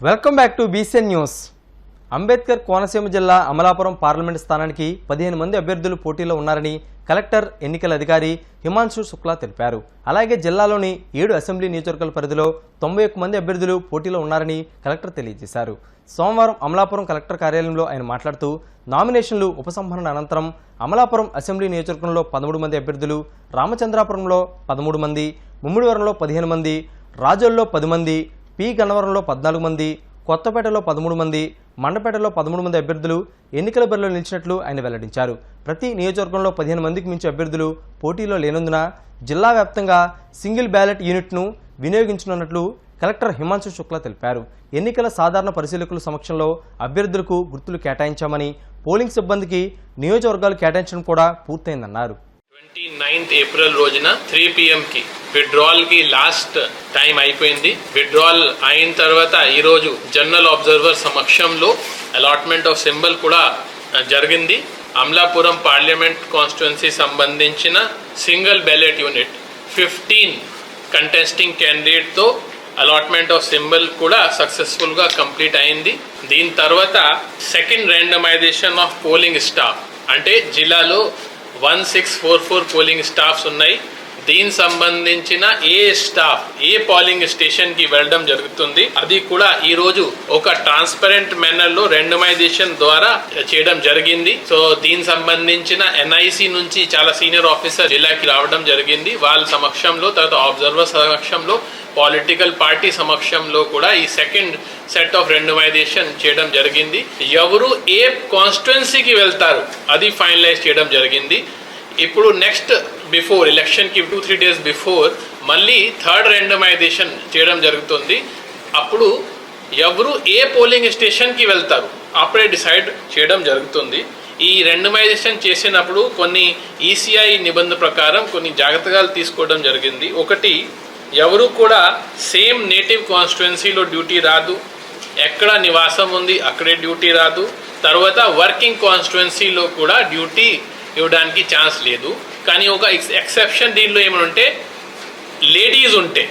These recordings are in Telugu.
Welcome back to BCN news. Ambedkar Konaseema జిల్లా అమలాపురం పార్లమెంటు స్థానానికి 15 మంది అభ్యర్థులు పోటీలో ఉన్నారని కలెక్టర్ ఎన్నికల అధికారి హిమాంశు శుక్లా తెలిపారు. అలాగే జిల్లాలోని 7 అసెంబ్లీ నియోజకవర్గాల పరిధిలో 91 మంది అభ్యర్థులు పోటీలో ఉన్నారని కలెక్టర్ తెలియజేశారు. సోమవారం అమలాపురం కలెక్టర్ కార్యాలయంలో ఆయన మాట్లాడుతూ నామినేషన్లు ఉపసంహరణ అనంతరం అమలాపురం అసెంబ్లీ నియోజకవర్గంలో 13 మంది అభ్యర్థులు, రామచంద్రాపురంలో 13 మంది, ముమ్మిడివరంలో 15 మంది, రాజోల్లో 10 మంది, పి గన్నవరంలో 14 మంది, కొత్తపేటలో 13 మంది, మండపేటలో 13 మంది అభ్యర్థులు ఎన్నికల బరిలో నిలిచినట్లు ఆయన వెల్లడించారు. ప్రతి నియోజకవర్గంలో 15 మందికి మించి అభ్యర్థులు పోటీలో లేనందున జిల్లా వ్యాప్తంగా సింగిల్ బ్యాలెట్ యూనిట్ను వినియోగించనున్నట్లు కలెక్టర్ హిమాంశు శుక్లా తెలిపారు. ఎన్నికల సాధారణ పరిశీలకుల సమక్షంలో అభ్యర్థులకు గుర్తులు కేటాయించామని, పోలింగ్ సిబ్బందికి నియోజకవర్గాలు కేటాయించడం కూడా పూర్తయిందన్నారు. 29th ఏప్రిల్ రోజున 3 PM కి విత్డ్రాల్ కి లాస్ట్ టైం అయిపోయింది. విత్డ్రాల్ అయిన తర్వాత ఈరోజు జనరల్ అబ్జర్వర్ సమక్షంలో అలాట్మెంట్ ఆఫ్ సింబల్ కూడా జరిగింది. అమలాపురం పార్లమెంట్ కాన్స్టిట్యుయెన్సీ సంబంధించిన సింగిల్ బ్యాలెట్ యూనిట్ 15 కంటెస్టింగ్ క్యాండిడేట్తో అలాట్మెంట్ ఆఫ్ సింబల్ కూడా సక్సెస్ఫుల్గా కంప్లీట్ అయింది. దీని తర్వాత second randomization of polling staff అంటే జిల్లాలో 1644 పోలింగ్ స్టాఫ్స్ ఉన్నాయి. దీనికి సంబంధించిన ఏ పోలింగ్ స్టేషన్ కి వెళ్ళడం జరుగుతుంది అది కూడా ఈ రోజు ఒక ట్రాన్స్పరెంట్ మేనర్ లో రెండమైజేషన్ ద్వారా చేయడం జరిగింది. సో దీనికి సంబంధించిన ఎన్ఐసి నుంచి చాలా సీనియర్ ఆఫీసర్ జిల్లాకి రావడం జరిగింది. వాళ్ళ సమక్షంలో, తర్వాత అబ్జర్వర్ సమక్షంలో, పొలిటికల్ పార్టీ సమక్షంలో కూడా ఈ సెకండ్ సెట్ ఆఫ్ రెండమైజేషన్ చేయడం జరిగింది. ఎవరు ఏ కాన్స్టిట్యుయెన్సీకి వెళ్తారు అది ఫైనలైజ్ చేయడం జరిగింది. ఇప్పుడు నెక్స్ట్ బిఫోర్ ఎలక్షన్కి 2-3 డేస్ బిఫోర్ మళ్ళీ థర్డ్ రెండమైజేషన్ చేయడం జరుగుతుంది. అప్పుడు ఎవరు ఏ పోలింగ్ స్టేషన్కి వెళ్తారు అప్పుడే డిసైడ్ చేయడం జరుగుతుంది. ఈ రెండమైజేషన్ చేసినప్పుడు కొన్ని ఈసీఐ నిబంధన ప్రకారం కొన్ని జాగ్రత్తలు తీసుకోవడం జరిగింది. ఒకటి, ఎవరు కూడా సేమ్ నేటివ్ కాన్స్టిట్యుయెన్సీలో డ్యూటీ రాదు, ఎక్కడ నివాసం ఉంది అక్కడే డ్యూటీ రాదు. తర్వాత వర్కింగ్ కాన్స్టిట్యుయెన్సీలో కూడా డ్యూటీ ఇవ్వడానికి ఛాన్స్ లేదు. కానీ ఒక ఎక్సెప్షన్ దీనిలో ఏమంటే లేడీస్ ఉంటే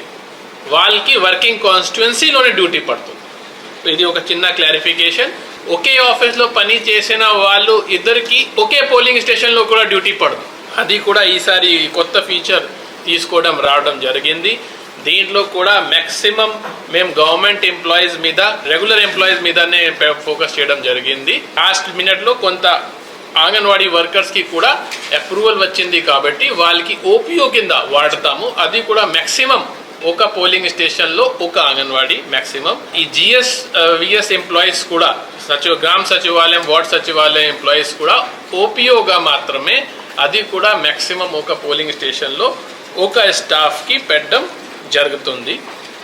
వాళ్ళకి వర్కింగ్ కాన్స్టిట్యుయెన్సీలోనే డ్యూటీ పడుతుంది. ఇది ఒక చిన్న క్లారిఫికేషన్. ఒకే ఆఫీస్లో పని చేసిన వాళ్ళు ఇద్దరికి ఒకే పోలింగ్ స్టేషన్లో కూడా డ్యూటీ పడదు. అది కూడా ఈసారి కొత్త ఫీచర్ తీసుకోవడం రావడం జరిగింది. దీంట్లో కూడా మ్యాక్సిమం మేము గవర్నమెంట్ ఎంప్లాయీస్ మీద, రెగ్యులర్ ఎంప్లాయీస్ మీదనే ఫోకస్ చేయడం జరిగింది. లాస్ట్ మినిట్లో కొంత అంగన్వాడీ వర్కర్స్కి కూడా అప్రూవల్ వచ్చింది కాబట్టి వాళ్ళకి ఓపీఓ కింద వాడతాము. అది కూడా మ్యాక్సిమం ఒక పోలింగ్ స్టేషన్లో ఒక అంగన్వాడీ మ్యాక్సిమం. ఈ విఎస్ ఎంప్లాయీస్ కూడా గ్రామ సచివాలయం, వార్డ్ సచివాలయం ఎంప్లాయీస్ కూడా ఓపీఓగా మాత్రమే, అది కూడా మ్యాక్సిమం ఒక పోలింగ్ స్టేషన్లో ఒక స్టాఫ్కి పెట్టడం జరుగుతుంది.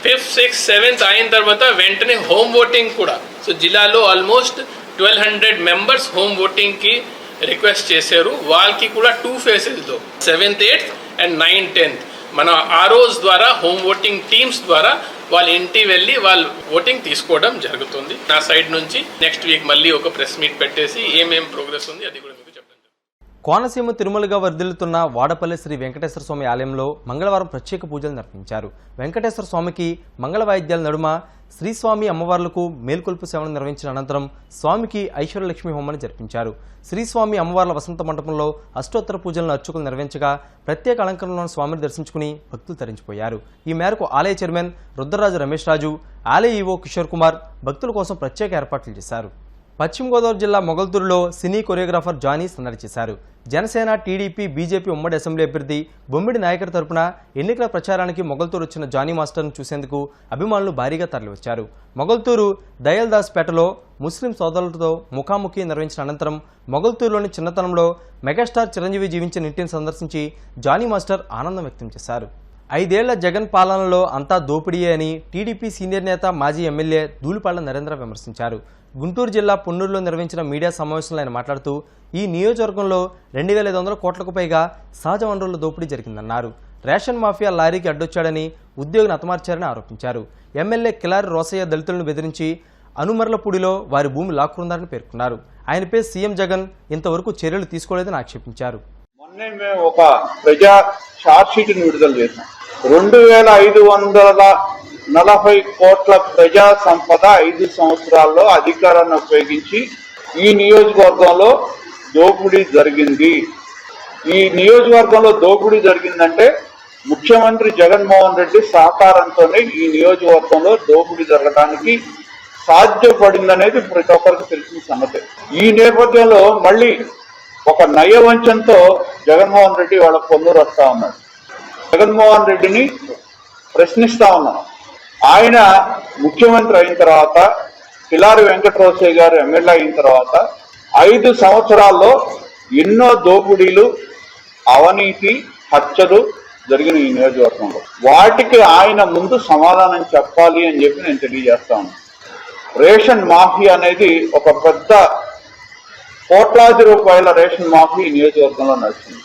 5th, 6th, 7th అయిన తర్వాత వెంటనే హోమ్ ఓటింగ్ కూడా. సో జిల్లాలో ఆల్మోస్ట్ 1200 మెంబర్స్ హోమ్ ఓటింగ్కి రిక్వెస్ట్ చేశారు. వాళ్ళకి కూడా 2 ఫేజెస్లో 7th, 8th and 9th, 10th మన ఆర్ఓస్ ద్వారా, హోమ్ ఓటింగ్ టీమ్స్ ద్వారా వాళ్ళ ఇంటి వెళ్ళి వాళ్ళు ఓటింగ్ తీసుకోవడం జరుగుతుంది. నా సైడ్ నుంచి నెక్స్ట్ వీక్ మళ్ళీ ఒక ప్రెస్ మీట్ పెట్టేసి ఏమేం ప్రోగ్రెస్ ఉంది అది కూడా మీకు చెప్పండి. కోనసీమ తిరుమలగా వర్ధిల్లుతున్న వాడపల్లి శ్రీ వెంకటేశ్వర స్వామి ఆలయంలో మంగళవారం ప్రత్యేక పూజలు నిర్వహించారు. వెంకటేశ్వర స్వామికి మంగళ వాయిద్యాల నడుమ శ్రీస్వామి అమ్మవార్లకు మేల్కొల్పు సేవను నిర్వహించిన అనంతరం స్వామికి ఐశ్వర్యలక్ష్మి హోమాన్ని జరిపించారు. శ్రీస్వామి అమ్మవార్ల వసంత మండపంలో అష్టోత్తర పూజలను అర్చకులు నిర్వహించగా ప్రత్యేక అలంకరణలో స్వామిని దర్శించుకుని భక్తులు తరించిపోయారు. ఈ మేరకు ఆలయ చైర్మన్ రుద్రరాజు రమేష్ రాజు, ఆలయ ఈవో కిషోర్ కుమార్ భక్తుల కోసం ప్రత్యేక ఏర్పాట్లు చేశారు. పశ్చిమ గోదావరి జిల్లా మొగల్తూరులో సినీ కొరియోగ్రాఫర్ జానీ సందడి చేశారు. జనసేన, టీడీపీ, బీజేపీ ఉమ్మడి అసెంబ్లీ అభ్యర్థి బొమ్మిడి నాయకర్ తరపున ఎన్నికల ప్రచారానికి మొగల్తూరు వచ్చిన జానీ మాస్టర్ను చూసేందుకు అభిమానులు భారీగా తరలివచ్చారు. మొగల్తూరు దయల్దాస్ పేటలో ముస్లిం సోదరులతో ముఖాముఖి నిర్వహించిన అనంతరం మొగల్తూరులోని చిన్నతనంలో మెగాస్టార్ చిరంజీవి జీవించిన ఇంటిని సందర్శించి జానీ మాస్టర్ ఆనందం వ్యక్తం చేశారు. 5 ఏళ్ల జగన్ పాలనలో అంతా దోపిడీయే అని టీడీపీ సీనియర్ నేత, మాజీ ఎమ్మెల్యే ధూళిపాళ్ల నరేంద్ర విమర్శించారు. గుంటూరు జిల్లా పొన్నూరులో నిర్వహించిన మీడియా సమావేశంలో ఆయన మాట్లాడుతూ ఈ నియోజకవర్గంలో 2500 కోట్లకు పైగా సహజ వనరుల దోపిడీ జరిగిందన్నారు. రేషన్ మాఫియా లారీకి అడ్డొచ్చాడని, ఉద్యోగిని హతమార్చారని ఆరోపించారు. ఎమ్మెల్యే కిలారి రోసయ్య దళితులను బెదిరించి అనుమర్లపూడిలో వారి భూమి లాక్కుందారని పేర్కొన్నారు. ఆయనపై సీఎం జగన్ ఇంతవరకు చర్యలు తీసుకోలేదని ఆక్షేపించారు. మొన్నే మేము ఒక ప్రజా షార్ట్ షీట్ విడుదల చేశాం. 2500 40 కోట్ల ప్రజా సంపద 5 సంవత్సరాల్లో అధికారాన్ని ఉపయోగించి ఈ నియోజకవర్గంలో దోపిడీ జరిగింది. ఈ నియోజకవర్గంలో దోపిడీ జరిగిందంటే ముఖ్యమంత్రి జగన్మోహన్ రెడ్డి సహకారంతోనే ఈ నియోజకవర్గంలో దోపిడీ జరగడానికి సాధ్యపడిందనేది ప్రతి ఒక్కరికి తెలిసిన సంగతి. ఈ నేపథ్యంలో మళ్ళీ ఒక నయవంచంతో జగన్మోహన్ రెడ్డి వాళ్ళ పొన్నూరు వస్తా ఉన్నాడు. జగన్మోహన్ రెడ్డిని ప్రశ్నిస్తా ఉన్నాం. ఆయన ముఖ్యమంత్రి అయిన తర్వాత, కిలారి వెంకటరోసయ్య గారు ఎమ్మెల్యే అయిన తర్వాత 5 సంవత్సరాల్లో ఎన్నో దోపిడీలు, అవినీతి, హత్యలు జరిగిన ఈ నియోజకవర్గంలో వాటికి ఆయన ముందు సమాధానం చెప్పాలి అని చెప్పి నేను తెలియజేస్తా ఉన్నాను. రేషన్ మాఫీ అనేది ఒక పెద్ద కోట్లాది రూపాయల రేషన్ మాఫీ ఈ నియోజకవర్గంలో నడిచింది.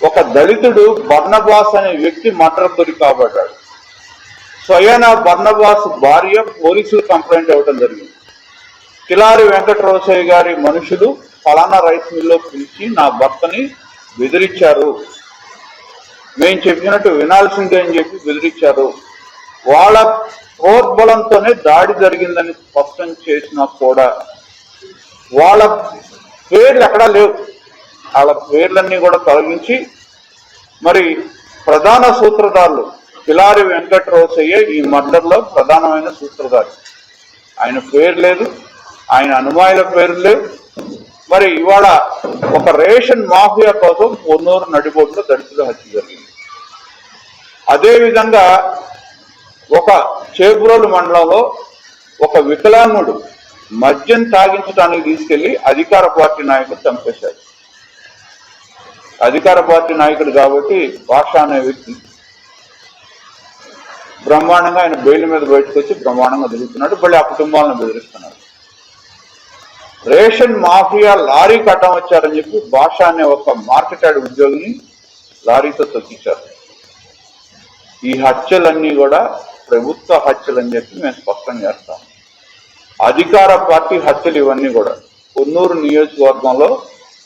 ఒక దళితుడు బర్నబాస్ అనే వ్యక్తి మర్డర్ గురి కాబడ్డాడు. స్వయానా బర్నబాస్ భార్య పోలీసులు కంప్లైంట్ ఇవ్వడం జరిగింది. కిలారి వెంకటరోసయ్య గారి మనుషులు ఫలానా రైస్ మిల్లో పిలిచి నా భర్తని బెదిరించారు, మేము చెప్పినట్టు వినాల్సిందే అని చెప్పి బెదిరించారు. వాళ్ళ ప్రోద్బలంతోనే దాడి జరిగిందని స్పష్టం చేసినా కూడా వాళ్ళ పేర్లు ఎక్కడా లేవు. వాళ్ళ పేర్లన్నీ కూడా తొలగించి మరి ప్రధాన సూత్రధారులు కిలారి వెంకటరోసయ్య ఈ మర్డర్లో ప్రధానమైన సూత్రధారి. ఆయన పేరు లేదు, ఆయన అనుమాయుల పేరు లేవు. మరి ఇవాళ ఒక రేషన్ మాఫియా కోసం పొన్నూరు నడిబొడ్డులో దళితుల హత్య జరిగింది. అదేవిధంగా ఒక చేబ్రోలు మండలంలో ఒక వికలాంగుడు మద్యం తాగించడానికి తీసుకెళ్లి అధికార పార్టీ నాయకుడు చంపేశారు. అధికార పార్టీ నాయకుడు కాబట్టి భాష అనే వ్యక్తి బ్రహ్మాండంగా ఆయన బెయిల్ మీద బయటకు వచ్చి బ్రహ్మాండంగా తిరుగుతున్నాడు. మళ్ళీ ఆ కుటుంబాలను బెదిరిస్తున్నాడు. రేషన్ మాఫియా లారీ కట్టం వచ్చారని చెప్పి భాష అనే ఒక మార్కెట్ యార్డ్ ఉద్యోగిని లారీతో తొక్కించారు. ఈ హత్యలన్నీ కూడా ప్రభుత్వ హత్యలు అని చెప్పి మేము స్పష్టం చేస్తాం. అధికార పార్టీ హత్యలు ఇవన్నీ కూడా పొన్నూరు నియోజకవర్గంలో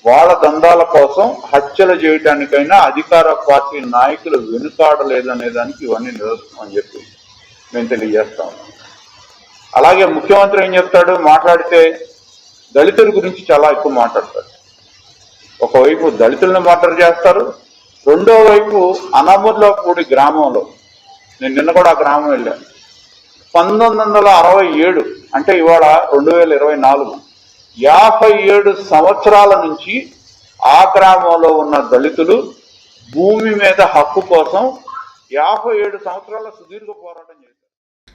వాళ్ళ దందాల కోసం హత్యలు చేయటానికైనా అధికార పార్టీ నాయకులు వెనుకాడలేదనే దానికి ఇవన్నీ నిదర్శనం అని చెప్పి మేము తెలియజేస్తాం. అలాగే ముఖ్యమంత్రి ఏం చెప్తాడు, మాట్లాడితే దళితుల గురించి చాలా ఎక్కువ మాట్లాడతారు. ఒకవైపు దళితులను మర్డర్ చేస్తారు, రెండో వైపు అనమూర్లపూడి గ్రామంలో, నేను నిన్న కూడా ఆ గ్రామం వెళ్ళాను, 1967 అంటే ఇవాళ 2024 57 సంవత్సరాల నుంచి ఆ గ్రామంలో ఉన్న దళితులు భూమి మీద హక్కు కోసం 57 సంవత్సరాల సుదీర్ఘ పోరాటం చేశారు.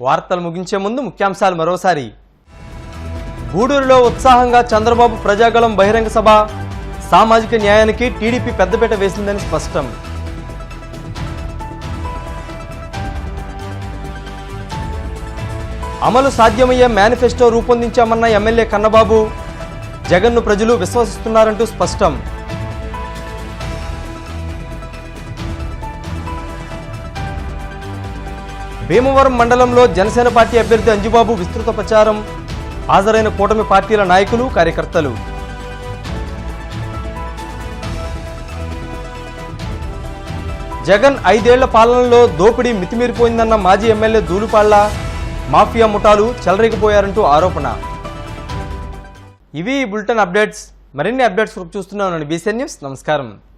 వార్తలు ముగించే ముందు ముఖ్యాంశాలు మరోసారి. గూడూరులో ఉత్సాహంగా చంద్రబాబు ప్రజాగళం బహిరంగ సభ, సామాజిక న్యాయానికి టీడీపీ పెద్దపీట వేసిందని స్పష్టం. అమలు సాధ్యమయ్యే మేనిఫెస్టో రూపొందించామన్న ఎమ్మెల్యే కన్నబాబు, జగన్ను ప్రజలు విశ్వసిస్తున్నారంటూ స్పష్టం. భీమవరం మండలంలో జనసేన పార్టీ అభ్యర్థి అంజుబాబు విస్తృత ప్రచారం, హాజరైన కూటమి పార్టీల నాయకులు, కార్యకర్తలు. జగన్ 5 ఏళ్ల పాలనలో దోపిడీ మితిమీరిపోయిందన్న మాజీ ఎమ్మెల్యే దూలుపాళ్ల, మాఫియా ముఠాలు చెలరేగిపోయారంటూ ఆరోపణ. ఇవి బులెటిన్ అప్డేట్స్. మరిన్ని అప్డేట్స్ చూస్తున్నాను. BCN news. నమస్కారం.